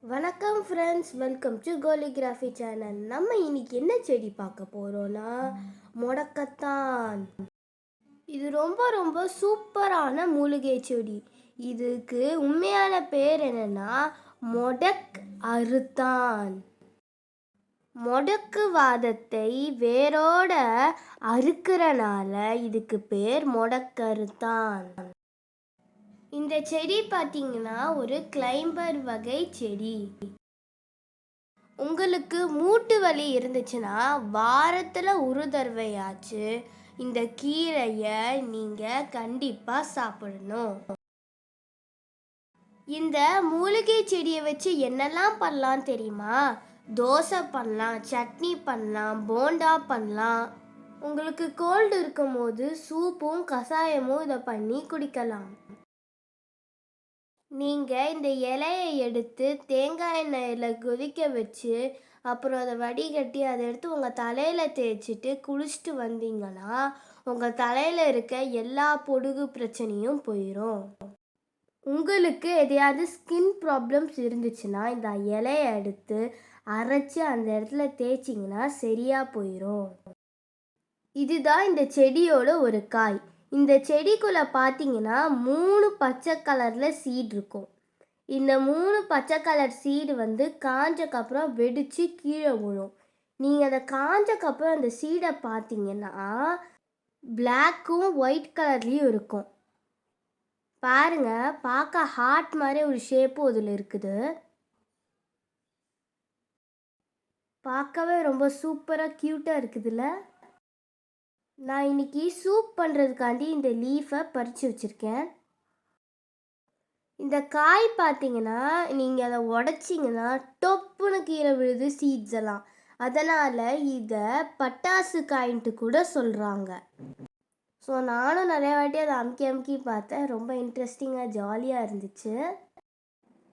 வணக்கம் friends, welcome to கோலிகிராஃபி channel. நம்ம இன்னைக்கு என்ன செடி பார்க்க போகிறோன்னா முடக்கத்தான். இது ரொம்ப ரொம்ப சூப்பரான மூலிகை செடி. இதுக்கு உண்மையான பேர் என்னன்னா மொடக் அறுத்தான். முடக்குவாதத்தை வேரோட அறுக்கிறனால இதுக்கு பேர் முடக்கறுத்தான். இந்த செடி பார்த்தீங்கன்னா ஒரு கிளைம்பர் வகை செடி. உங்களுக்கு மூட்டு வலி இருந்துச்சுன்னா வாரத்தில் ஒரு தடவையாச்சு இந்த கீரையை நீங்கள் கண்டிப்பாக சாப்பிடணும். இந்த மூலிகை செடியை வச்சு என்னெல்லாம் பண்ணலாம் தெரியுமா? தோசை பண்ணலாம், சட்னி பண்ணலாம், போண்டா பண்ணலாம். உங்களுக்கு கோல்டு இருக்கும் போது சூப்பும் கஷாயமும் இதை பண்ணி குடிக்கலாம். நீங்கள் இந்த இலையை எடுத்து தேங்காய் எண்ணெயில் கொதிக்க வச்சு அப்புறம் அதை வடிகட்டி அதை எடுத்து உங்கள் தலையில் தேய்ச்சிட்டு குளிச்சுட்டு வந்தீங்கன்னா உங்கள் தலையில் இருக்க எல்லா பொடுகு பிரச்சனையும் போயிடும். உங்களுக்கு எதையாவது ஸ்கின் ப்ராப்ளம்ஸ் இருந்துச்சுன்னா இந்த இலையை எடுத்து அரைச்சி அந்த இடத்துல தேய்ச்சிங்கன்னா சரியாக போயிடும். இதுதான் இந்த செடியோட ஒரு காய். இந்த செடிக்குள்ளே பார்த்தீங்கன்னா 3 பச்சை கலரில் சீடு இருக்கும். இந்த 3 பச்சை கலர் சீடு காஞ்சக்கப்புறம் வெடித்து கீழே விழும். நீங்கள் அதை காஞ்சக்கப்புறம் அந்த சீடை பார்த்தீங்கன்னா பிளாக்கும் ஒயிட் கலர்லேயும் இருக்கும். பாருங்கள், பார்க்க ஹார்ட் மாதிரி ஒரு ஷேப்பும் அதில் இருக்குது. பார்க்கவே ரொம்ப சூப்பராக க்யூட்டாக இருக்குதுல்ல. நான் இன்னைக்கு சூப் பண்ணுறதுக்காண்டி இந்த லீஃபை பறித்து வச்சுருக்கேன். இந்த காய் பார்த்தீங்கன்னா நீங்கள் அதை உடச்சிங்கன்னா டொப்புன்னு கீழே விழுது சீட்ஸ் எல்லாம். அதனால் இதை பட்டாசு காயின்ட்டு கூட சொல்கிறாங்க. ஸோ நானும் நிறைய வாட்டி அதை அமுக்கி பார்த்தேன். ரொம்ப இன்ட்ரெஸ்டிங்காக ஜாலியாக இருந்துச்சு.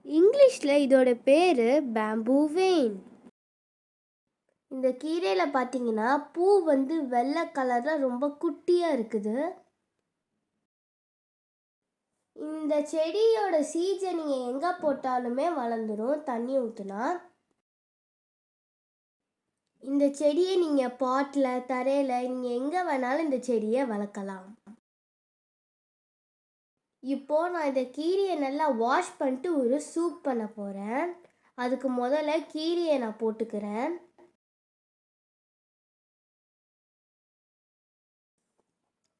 இங்கிலீஷில் இதோட பேர் பேம்பூ வெயின். இந்த கீரையில் பார்த்தீங்கன்னா பூ வெள்ளை கலரில் ரொம்ப குட்டியாக இருக்குது. இந்த செடியோட சீட்ஸை நீங்கள் எங்கே போட்டாலுமே வளர்ந்துடும் தண்ணி ஊற்றுனா. இந்த செடியை நீங்கள் பாட்டில் தரையில் நீங்கள் எங்கே வேணாலும் இந்த செடியை வளர்க்கலாம். இப்போது நான் இந்த கீரையை நல்லா வாஷ் பண்ணிட்டு ஒரு சூப் பண்ண போகிறேன். அதுக்கு முதல்ல கீரையை நான் போட்டுக்கிறேன்.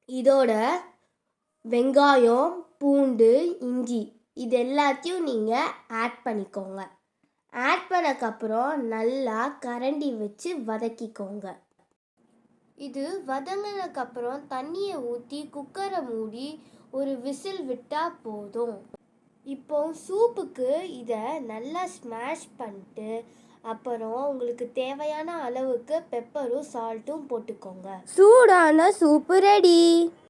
இதோட வெங்காயம், பூண்டு, இஞ்சி இது எல்லாத்தையும் நீங்கள் ஆட் பண்ணிக்கோங்க. ஆட் பண்ணக்கப்புறம் நல்லா கரண்டி வச்சு வதக்கிக்கோங்க. இது வதங்கினதுக்கப்புறம் தண்ணியை ஊற்றி குக்கரை மூடி ஒரு விசில் விட்டால் போதும். இப்போ சூப்புக்கு இதை நல்லா ஸ்மாஷ் பண்ணிட்டு அப்புறம் உங்களுக்கு தேவையான அளவுக்கு பெப்பரும் சால்ட்டும் போட்டுக்கோங்க. சூடான சூப்பு ரெடி.